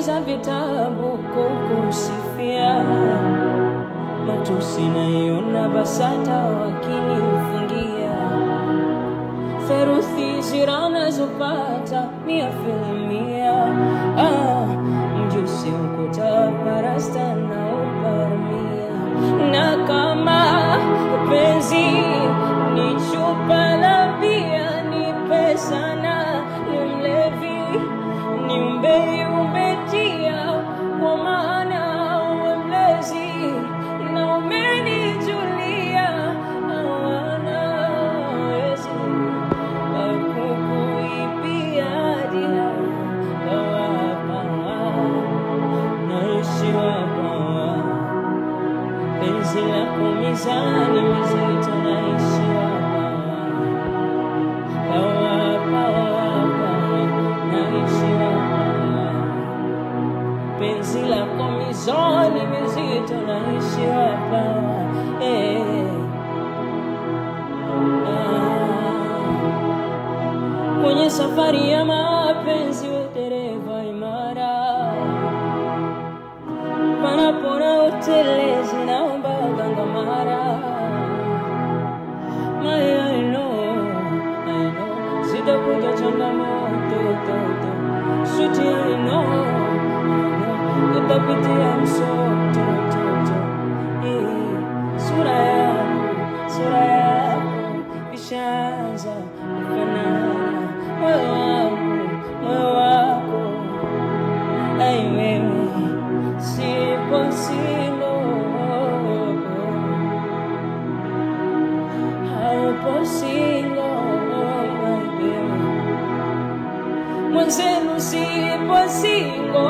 za vitabu kukusifia, matusi naiona BASATA wakinifungia, theruthi zirana zopata 100%. Mjusi ukuta parasta na uparmia, na kama penzi ni chupa la bia, nipe sana ni mlevi, ni umbetia, kwa maana uwe mlezi na umenijulia. Hawana wezi kukuibia dila, kawapa naishi wapa, penzi lako mizani mizito naishi wapa, naishi wapa, penzi lako mizani mizito naishi wapa. Kwenye safari ya mapenzi we dereva imara, panapona utelezi naomba gangamara. I know, sitakuja changamoto toto, sweetie I know, utapitia msoto toto. Sura yako vishaanza kufanana, moyo wako ai wewe sipo singo, haupo singo my baby, mwenzenu sipo singo.